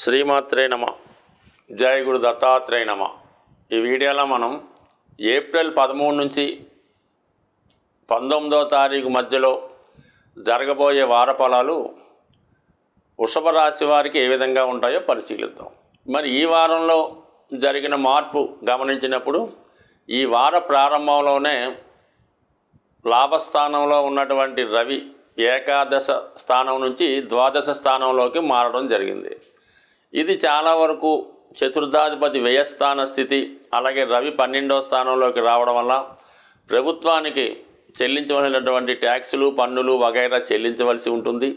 శ్రీమాత్రే నమ. జయ గురు దత్తాత్రేయ నమ. ఈ వీడియోలో మనం ఏప్రిల్ 13 నుంచి 19వ తారీఖు మధ్యలో జరగబోయే వార ఫలాలు వృషభ రాశి వారికి ఏ విధంగా ఉంటాయో పరిశీలిద్దాం. మరి ఈ వారంలో జరిగిన మార్పు గమనించినప్పుడు ఈ వార ప్రారంభంలోనే లాభస్థానంలో ఉన్నటువంటి రవి ఏకాదశ స్థానం నుంచి ద్వాదశ స్థానంలోకి మారడం జరిగింది. ఇది చాలా వరకు చతుర్థాధిపతి వ్యయస్థాన స్థితి, అలాగే రవి 12వ స్థానంలోకి రావడం వల్ల ప్రభుత్వానికి చెల్లించవలసినటువంటి ట్యాక్సులు, పన్నులు వగైరా చెల్లించవలసి ఉంటుంది.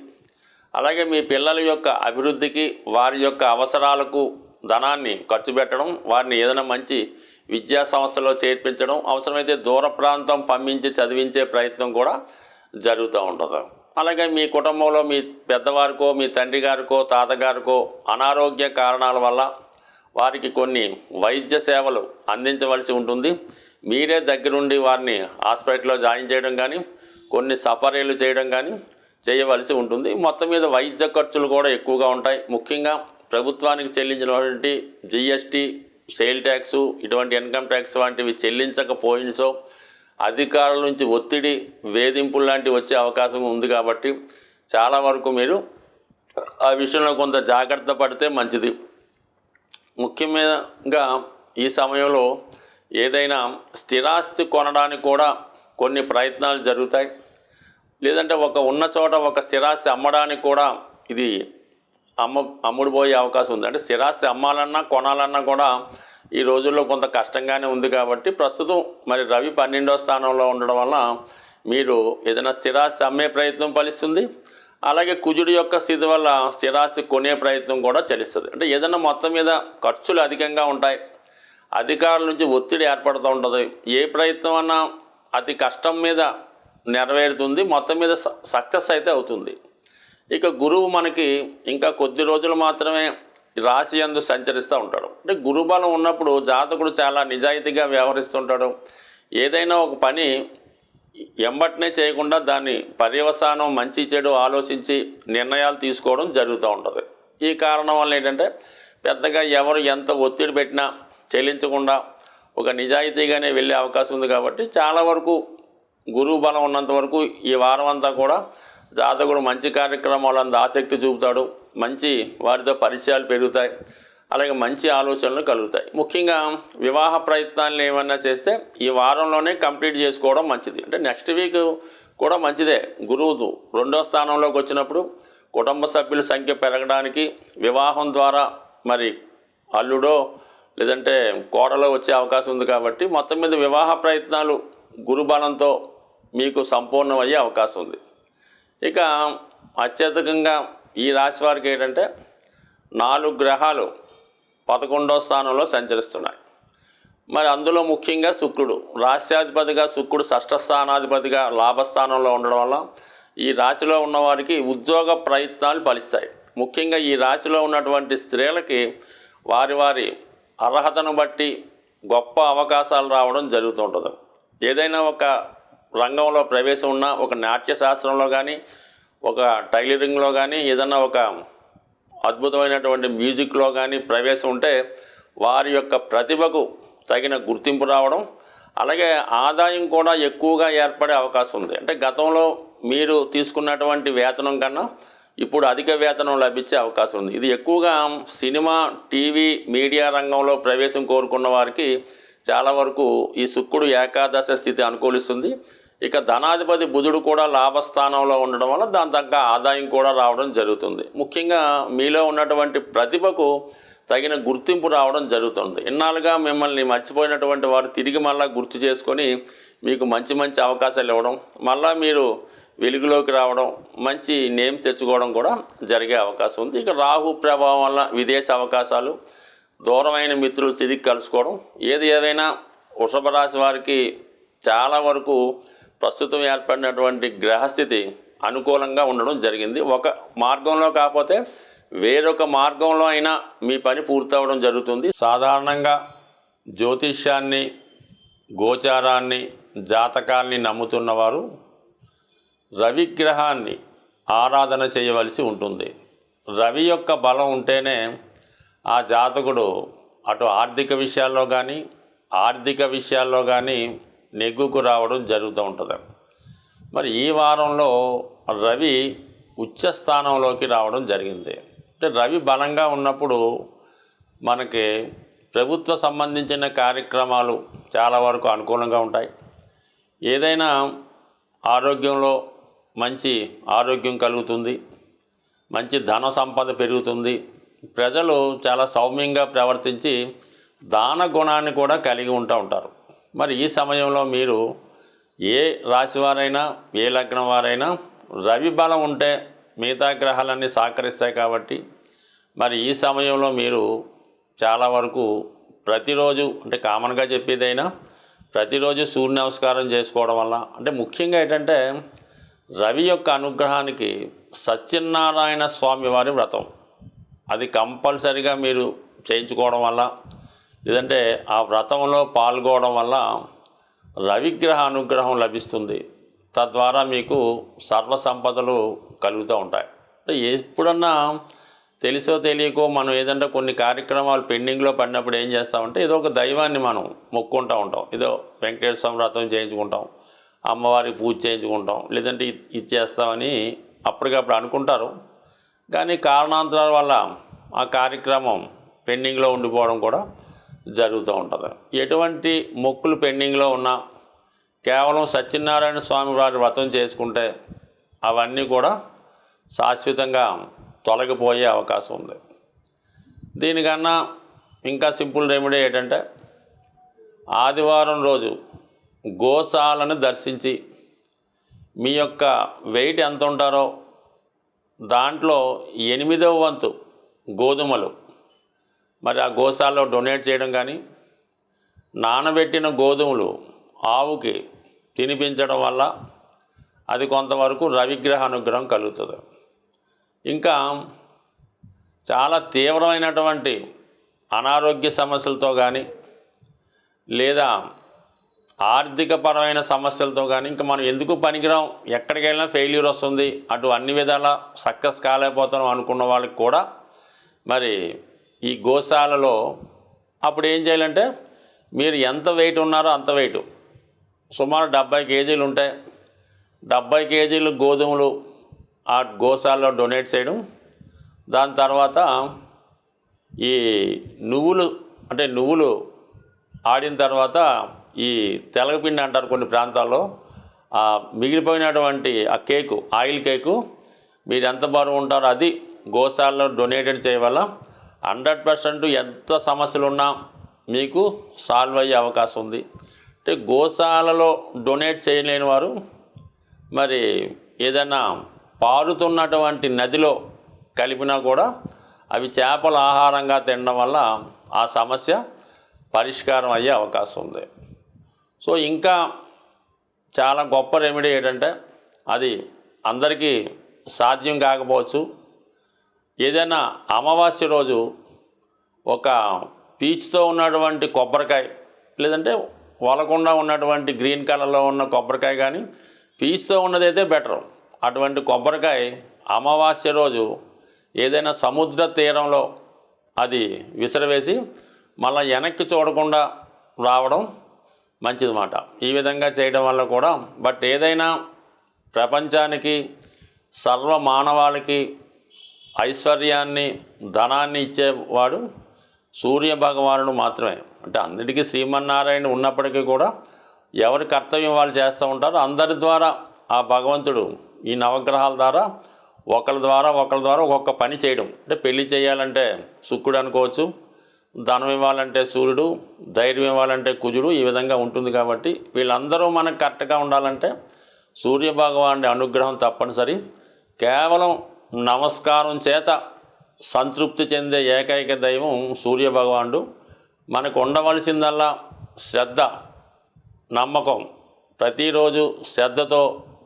అలాగే మీ పిల్లల యొక్క అభివృద్ధికి, వారి యొక్క అవసరాలకు ధనాన్ని ఖర్చు పెట్టడం, వారిని ఏదైనా మంచి విద్యా సంస్థలో చేర్పించడం, అవసరమైతే దూర ప్రాంతం పంపించి చదివించే ప్రయత్నం కూడా జరుగుతూ ఉంటుంది. అలాగే మీ కుటుంబంలో మీ పెద్దవారికో, మీ తండ్రి గారికో, తాతగారికో అనారోగ్య కారణాల వల్ల వారికి కొన్ని వైద్య సేవలు అందించవలసి ఉంటుంది. మీరే దగ్గరుండి వారిని హాస్పిటల్లో జాయిన్ చేయడం కానీ, కొన్ని సఫరీలు చేయడం కానీ చేయవలసి ఉంటుంది. మొత్తం మీద వైద్య ఖర్చులు కూడా ఎక్కువగా ఉంటాయి. ముఖ్యంగా ప్రభుత్వానికి చెల్లించినటువంటి జిఎస్టీ, సేల్ ట్యాక్సు, ఇటువంటి ఇన్కమ్ ట్యాక్స్ వంటివి చెల్లించకపోయినసో అధికారుల నుంచి ఒత్తిడి, వేధింపులు లాంటివి వచ్చే అవకాశం ఉంది. కాబట్టి చాలా వరకు మీరు ఆ విషయంలో కొంత జాగ్రత్త పడితే మంచిది. ముఖ్యంగా ఈ సమయంలో ఏదైనా స్థిరాస్తి కొనడానికి కూడా కొన్ని ప్రయత్నాలు జరుగుతాయి. లేదంటే ఉన్న చోట ఒక స్థిరాస్తి అమ్మడానికి కూడా ఇది అమ్ముడుపోయే అవకాశం ఉంది. అంటే స్థిరాస్తి అమ్మాలన్నా కొనాలన్నా కూడా ఈ రోజుల్లో కొంత కష్టంగానే ఉంది. కాబట్టి ప్రస్తుతం మరి రవి 12వ స్థానంలో ఉండడం వల్ల మీరు ఏదైనా స్థిరాస్తి అమ్మే ప్రయత్నం ఫలిస్తుంది. అలాగే కుజుడి యొక్క స్థితి వల్ల స్థిరాస్తి కొనే ప్రయత్నం కూడా చలిస్తుంది. అంటే ఏదైనా మొత్తం మీద ఖర్చులు అధికంగా ఉంటాయి, అధికారుల నుంచి ఒత్తిడి ఏర్పడుతూ ఉంటుంది. ఏ ప్రయత్నం అన్నా అతి కష్టం మీద నెరవేరుతుంది, మొత్తం మీద సక్సెస్ అయితే అవుతుంది. ఇక గురువు మనకి ఇంకా కొద్ది రోజులు మాత్రమే రాశి యందు సంచరిస్తూ ఉంటాడు. అంటే గురుబలం ఉన్నప్పుడు జాతకుడు చాలా నిజాయితీగా వ్యవహరిస్తుంటాడు. ఏదైనా ఒక పని ఎంబట్నే చేయకుండా దాన్ని పర్యవసానం మంచి చెడు ఆలోచించి నిర్ణయాలు తీసుకోవడం జరుగుతూ ఉంటుంది. ఈ కారణం వల్ల ఏంటంటే పెద్దగా ఎవరు ఎంత ఒత్తిడి పెట్టినా చెల్లించకుండా ఒక నిజాయితీగానే వెళ్ళే అవకాశం ఉంది. కాబట్టి చాలా వరకు గురువు బలం ఉన్నంత వరకు ఈ వారం అంతా కూడా జాతకుడు మంచి కార్యక్రమాలందు ఆసక్తి చూపుతాడు. మంచి వారితో పరిచయాలు పెరుగుతాయి, అలాగే మంచి ఆలోచనలు కలుగుతాయి. ముఖ్యంగా వివాహ ప్రయత్నాలను ఏమన్నా చేస్తే ఈ వారంలోనే కంప్లీట్ చేసుకోవడం మంచిది. అంటే నెక్స్ట్ వీక్ కూడా మంచిదే. గురువు 2వ స్థానంలోకి వచ్చినప్పుడు కుటుంబ సభ్యుల సంఖ్య పెరగడానికి, వివాహం ద్వారా మరి అల్లుడో లేదంటే కోడలో వచ్చే అవకాశం ఉంది. కాబట్టి మొత్తం మీద వివాహ ప్రయత్నాలు గురుబలంతో మీకు సంపూర్ణమయ్యే అవకాశం ఉంది. ఇక అత్యధికంగా ఈ రాశి వారికి ఏంటంటే 4 గ్రహాలు 11వ స్థానంలో సంచరిస్తున్నాయి. మరి అందులో ముఖ్యంగా శుక్రుడు రాశ్యాధిపతిగా, శుక్రుడు 6వ స్థానాధిపతిగా లాభస్థానంలో ఉండడం వల్ల ఈ రాశిలో ఉన్నవారికి ఉద్యోగ ప్రయత్నాలు ఫలిస్తాయి. ముఖ్యంగా ఈ రాశిలో ఉన్నటువంటి స్త్రీలకి వారి వారి అర్హతను బట్టి గొప్ప అవకాశాలు రావడం జరుగుతుంటుంది. ఏదైనా ఒక రంగంలో ప్రవేశం ఉన్నా, ఒక నాట్యశాస్త్రంలో కానీ, ఒక టైలరింగ్లో కానీ, ఏదన్నా ఒక అద్భుతమైనటువంటి మ్యూజిక్లో కానీ ప్రవేశం ఉంటే వారి యొక్క ప్రతిభకు తగిన గుర్తింపు రావడం, అలాగే ఆదాయం కూడా ఎక్కువగా ఏర్పడే అవకాశం ఉంది. అంటే గతంలో మీరు తీసుకున్నటువంటి వేతనం కన్నా ఇప్పుడు అధిక వేతనం లభించే అవకాశం ఉంది. ఇది ఎక్కువగా సినిమా, టీవీ, మీడియా రంగంలో ప్రవేశం కోరుకున్న వారికి చాలా వరకు ఈ శుక్రుడు ఏకాదశ స్థితి అనుకూలిస్తుంది. ఇక ధనాధిపతి బుధుడు కూడా లాభస్థానంలో ఉండడం వల్ల దాని తగ్గ ఆదాయం కూడా రావడం జరుగుతుంది. ముఖ్యంగా మీలో ఉన్నటువంటి ప్రతిభకు తగిన గుర్తింపు రావడం జరుగుతుంది. ఇన్నాళ్ళుగా మిమ్మల్ని మర్చిపోయినటువంటి వారు తిరిగి మళ్ళీ గుర్తు చేసుకొని మీకు మంచి మంచి అవకాశాలు ఇవ్వడం, మళ్ళీ మీరు వెలుగులోకి రావడం, మంచి నేమ్ తెచ్చుకోవడం కూడా జరిగే అవకాశం ఉంది. ఇక రాహు ప్రభావం వల్ల విదేశ అవకాశాలు, దూరమైన మిత్రులు తిరిగి కలుసుకోవడం, ఏదైనా వృషభ రాశి వారికి చాలా వరకు ప్రస్తుతం ఏర్పడినటువంటి గ్రహస్థితి అనుకూలంగా ఉండడం జరిగింది. ఒక మార్గంలో కాకపోతే వేరొక మార్గంలో అయినా మీ పని పూర్తవడం జరుగుతుంది. సాధారణంగా జ్యోతిష్యాన్ని, గోచారాన్ని, జాతకాల్ని నమ్ముతున్నవారు రవిగ్రహాన్ని ఆరాధన చేయవలసి ఉంటుంది. రవి యొక్క బలం ఉంటేనే ఆ జాతకుడు అటు ఆర్థిక విషయాల్లో కానీ నెగ్గుకు రావడం జరుగుతూ ఉంటుంది. మరి ఈ వారంలో రవి ఉచ్చ స్థానంలోకి రావడం జరిగింది. అంటే రవి బలంగా ఉన్నప్పుడు మనకి ప్రభుత్వ సంబంధించిన కార్యక్రమాలు చాలా వరకు అనుకూలంగా ఉంటాయి. ఏదైనా ఆరోగ్యంలో మంచి ఆరోగ్యం కలుగుతుంది, మంచి ధన సంపద పెరుగుతుంది. ప్రజలు చాలా సౌమ్యంగా ప్రవర్తించి దాన గుణాన్ని కూడా కలిగి ఉంటారు. మరి ఈ సమయంలో మీరు ఏ రాశివారైనా ఏ లగ్నం వారైనా రవి బలం ఉంటే మిగతా గ్రహాలన్నీ సహకరిస్తాయి కాబట్టి మరి ఈ సమయంలో మీరు చాలా వరకు ప్రతిరోజు అంటే కామన్గా చెప్పేదైనా ప్రతిరోజు సూర్య నమస్కారం చేసుకోవడం వల్ల అంటే ముఖ్యంగా ఏంటంటే రవి యొక్క అనుగ్రహానికి సత్యనారాయణ స్వామి వారి వ్రతం అది కంపల్సరిగా మీరు చేయించుకోవడం వల్ల లేదంటే ఆ వ్రతంలో పాల్గొనడం వల్ల రవిగ్రహ అనుగ్రహం లభిస్తుంది. తద్వారా మీకు సర్వ సంపదలు కలుగుతూ ఉంటాయి. ఎప్పుడన్నా తెలిసో తెలియకో మనం ఏదంటే కొన్ని కార్యక్రమాలు పెండింగ్లో పడినప్పుడు ఏం చేస్తామంటే ఏదో ఒక దైవాన్ని మనం మొక్కుంటూ ఉంటాం. ఏదో వెంకటేశ్వర స్వామి వ్రతం చేయించుకుంటాం, అమ్మవారికి పూజ చేయించుకుంటాం, లేదంటే ఇచ్చేస్తామని అప్పటికప్పుడు అనుకుంటారు. కానీ కారణాంతరాల వల్ల ఆ కార్యక్రమం పెండింగ్లో ఉండిపోవడం కూడా జరుగుతూ ఉంటుంది. ఎటువంటి మొక్కులు పెండింగ్లో ఉన్నా కేవలం సత్యనారాయణ స్వామి వారి వ్రతం చేసుకుంటే అవన్నీ కూడా శాశ్వతంగా తొలగిపోయే అవకాశం ఉంది. దీనికన్నా ఇంకా సింపుల్ రెమెడీ ఏంటంటే ఆదివారం రోజు గోశాలను దర్శించి మీ యొక్క వెయిట్ ఎంత ఉంటారో దాంట్లో 8వ వంతు గోధుమలు మరి ఆ గోశాలలో డొనేట్ చేయడం కానీ నానబెట్టిన గోధుమలు ఆవుకి తినిపించడం వల్ల అది కొంతవరకు రవిగ్రహ అనుగ్రహం కలుగుతుంది. ఇంకా చాలా తీవ్రమైనటువంటి అనారోగ్య సమస్యలతో కానీ లేదా ఆర్థికపరమైన సమస్యలతో కానీ ఇంకా మనం ఎందుకు పనికిరాం, ఎక్కడికి వెళ్ళినా ఫెయిల్యూర్ వస్తుంది, అటు అన్ని విధాలా సక్సెస్ కాలేకపోతున్నాం అనుకున్న వాళ్ళకి కూడా మరి ఈ గోశాలలో అప్పుడు ఏం చేయాలంటే మీరు ఎంత వెయిట్ ఉన్నారో అంత వెయిట్ సుమారు 70 కేజీలు ఉంటాయి. 70 కేజీలు గోధుమలు ఆ గోశాలలో డొనేట్ చేయడం. దాని తర్వాత ఈ నువ్వులు ఆడిన తర్వాత ఈ తెలగపిండి అంటారు కొన్ని ప్రాంతాల్లో, ఆ మిగిలిపోయినటువంటి ఆ కేకు ఆయిల్ కేకు మీరు ఎంత బరువు ఉంటారో అది గోశాలలో డొనేటెడ్ చేయడం వల్ల 100% ఎంత సమస్యలు ఉన్నా మీకు సాల్వ్ అయ్యే అవకాశం ఉంది. అంటే గోశాలలో డొనేట్ చేయలేని వారు మరి ఏదైనా పారుతున్నటువంటి నదిలో కలిపినా కూడా అవి చేపల ఆహారంగా తినడం వల్ల ఆ సమస్య పరిష్కారం అయ్యే అవకాశం ఉంది. సో ఇంకా చాలా గొప్ప రెమెడీ ఏంటంటే అది అందరికీ సాధ్యం కాకపోవచ్చు. ఏదైనా అమావాస్య రోజు ఒక పీచుతో ఉన్నటువంటి కొబ్బరికాయ లేదంటే వలకుండా ఉన్నటువంటి గ్రీన్ కలర్లో ఉన్న కొబ్బరికాయ కానీ పీచుతో ఉన్నదైతే బెటర్. అటువంటి కొబ్బరికాయ అమావాస్య రోజు ఏదైనా సముద్ర తీరంలో అది విసిరవేసి మళ్ళీ వెనక్కి చూడకుండా రావడం మంచిదన్నమాట. ఈ విధంగా చేయడం వల్ల కూడా ఏదైనా ప్రపంచానికి సర్వ మానవాళికి ఐశ్వర్యాన్ని ధనాన్ని ఇచ్చేవాడు సూర్య భగవానుడు మాత్రమే. అంటే అన్నిటికీ శ్రీమన్నారాయణ ఉన్నప్పటికీ కూడా ఎవరి కర్తవ్యం వాళ్ళు చేస్తూ ఉంటారో అందరి ద్వారా ఆ భగవంతుడు ఈ నవగ్రహాల ద్వారా ఒకరి ద్వారా ఒక్కొక్క పని చేయడం. అంటే పెళ్లి చేయాలంటే శుక్రుడు అనుకోవచ్చు, ధనం ఇవ్వాలంటే సూర్యుడు, ధైర్యం ఇవ్వాలంటే కుజుడు, ఈ విధంగా ఉంటుంది. కాబట్టి వీళ్ళందరూ మనకు కరెక్ట్గా ఉండాలంటే సూర్య భగవానుడి అనుగ్రహం తప్పనిసరి. కేవలం నమస్కారం చేత సంతృప్తి చెందే ఏకైక దైవం సూర్య భగవానుడు. మనకు ఉండవలసిందల్లా శ్రద్ధ, నమ్మకం. ప్రతిరోజు శ్రద్ధతో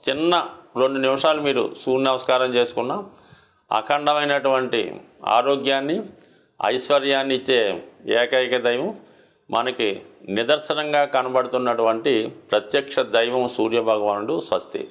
చిన్న 2 నిమిషాలు మీరు సూర్య నమస్కారం చేసుకున్న అఖండమైనటువంటి ఆరోగ్యాన్ని ఐశ్వర్యాన్ని ఇచ్చే ఏకైక దైవం మనకి నిదర్శనంగా కనబడుతున్నటువంటి ప్రత్యక్ష దైవం సూర్య భగవానుడు. స్వస్తి.